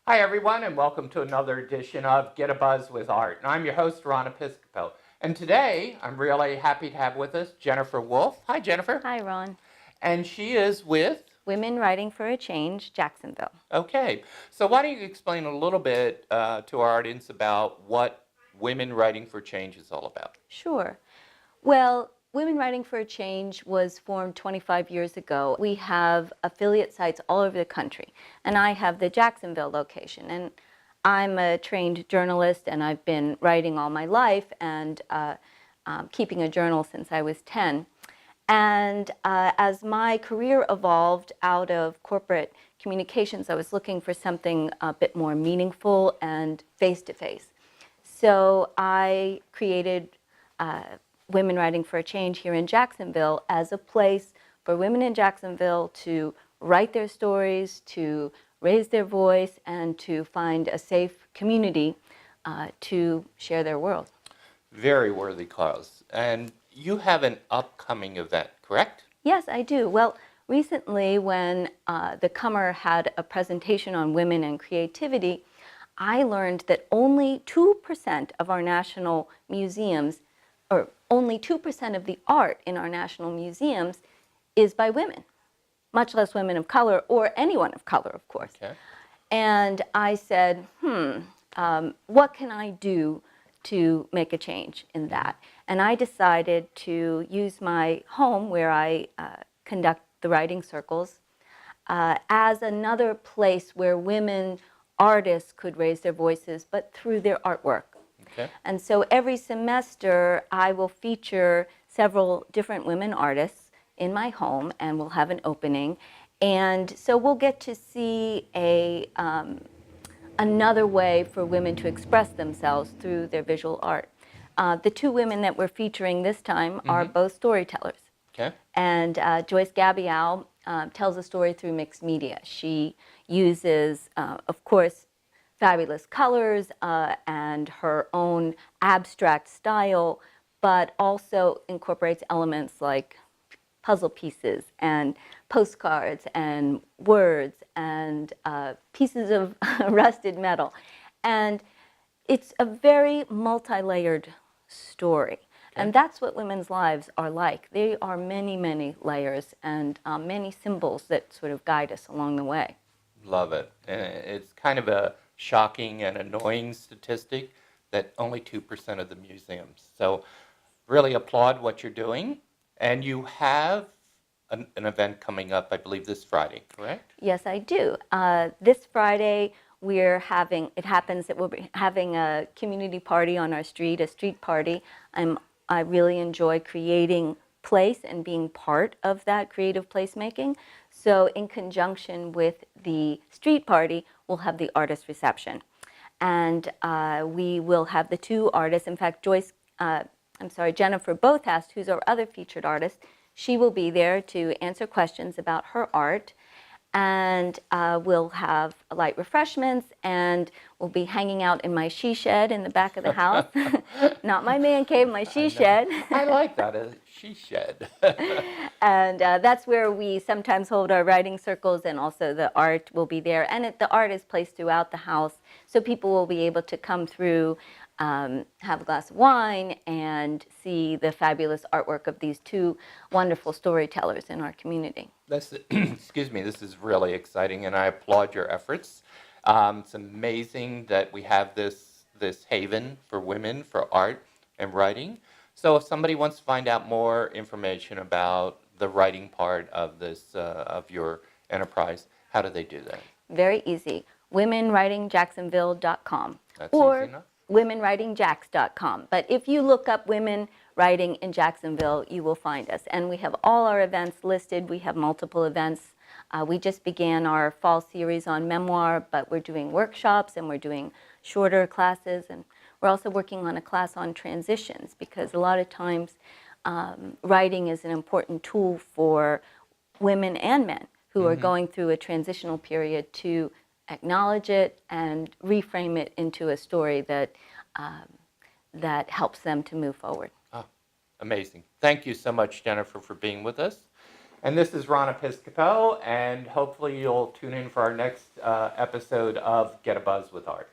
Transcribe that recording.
Hi, everyone, and welcome to another edition of Get a Buzz with Art. And I'm your host, Ron Episcopo. And today, I'm really happy to have with us Jennifer Wolfe. Hi, Jennifer. Hi, Ron. And she is with? Women Writing for a Change, Jacksonville. Okay. So why don't you explain a little bit to our audience about what Women Writing for Change is all about? Sure. Well, Women Writing for a Change was formed 25 years ago. We have affiliate sites all over the country, and I have the Jacksonville location. And I'm a trained journalist, and I've been writing all my life and keeping a journal since I was 10. And as my career evolved out of corporate communications, I was looking for something a bit more meaningful and face-to-face. So I created Women Writing for a Change here in Jacksonville as a place for women in Jacksonville to write their stories, to raise their voice, and to find a safe community to share their world. Very worthy cause. And you have an upcoming event, correct? Yes, I do. Well, recently when the Comer had a presentation on women and creativity, I learned that only 2% of our national museums, or only 2% of the art in our national museums is by women, much less women of color or anyone of color, of course. Okay. And I said, what can I do to make a change in that? And I decided to use my home where I conduct the writing circles as another place where women artists could raise their voices, but through their artwork. Okay. And so every semester I will feature several different women artists in my home, and we'll have an opening. And so we'll get to see another way for women to express themselves through their visual art. The two women that we're featuring this time are both storytellers. Okay. And Joyce Gabial tells a story through mixed media. She uses, of course, fabulous colors and her own abstract style, but also incorporates elements like puzzle pieces and postcards and words and pieces of rusted metal. And it's a very multi-layered story. And that's what women's lives are like. They are many, many layers and many symbols that sort of guide us along the way. Love it. And it's kind of a shocking and annoying statistic that only 2% of the museums. So really applaud what you're doing. And you have an event coming up, I believe, this Friday, correct? Yes, I do. This Friday, we're having, it happens that we'll be having a community party on our street, a street party. I really enjoy creating place and being part of that creative placemaking. So in conjunction with the street party, we'll have the artist reception. And we will have the two artists. In fact, Jennifer Bothast, who's our other featured artist, she will be there to answer questions about her art. And we'll have light refreshments, and we'll be hanging out in my she shed in the back of the house. Not my man cave, my she shed. I like that, a she shed. And that's where we sometimes hold our writing circles, and also the art will be there. And the art is placed throughout the house, so people will be able to come through, have a glass of wine, and see the fabulous artwork of these two wonderful storytellers in our community. Excuse me, this is really exciting, and I applaud your efforts. It's amazing that we have this haven for women for art and writing. So if somebody wants to find out more information about the writing part of this of your enterprise, how do they do that? Very easy. WomenWritingJacksonville.com. That's or easy enough. WomenWritingJacks.com. But if you look up Women Writing in Jacksonville, you will find us. And we have all our events listed. We have multiple events. We just began our fall series on memoir, but we're doing workshops and we're doing shorter classes. And we're also working on a class on transitions, because a lot of times writing is an important tool for women and men who are going through a transitional period to acknowledge it and reframe it into a story that that helps them to move forward. Oh, amazing. Thank you so much, Jennifer, for being with us. And this is Ron Episcopo, and hopefully you'll tune in for our next episode of Get a Buzz with Art.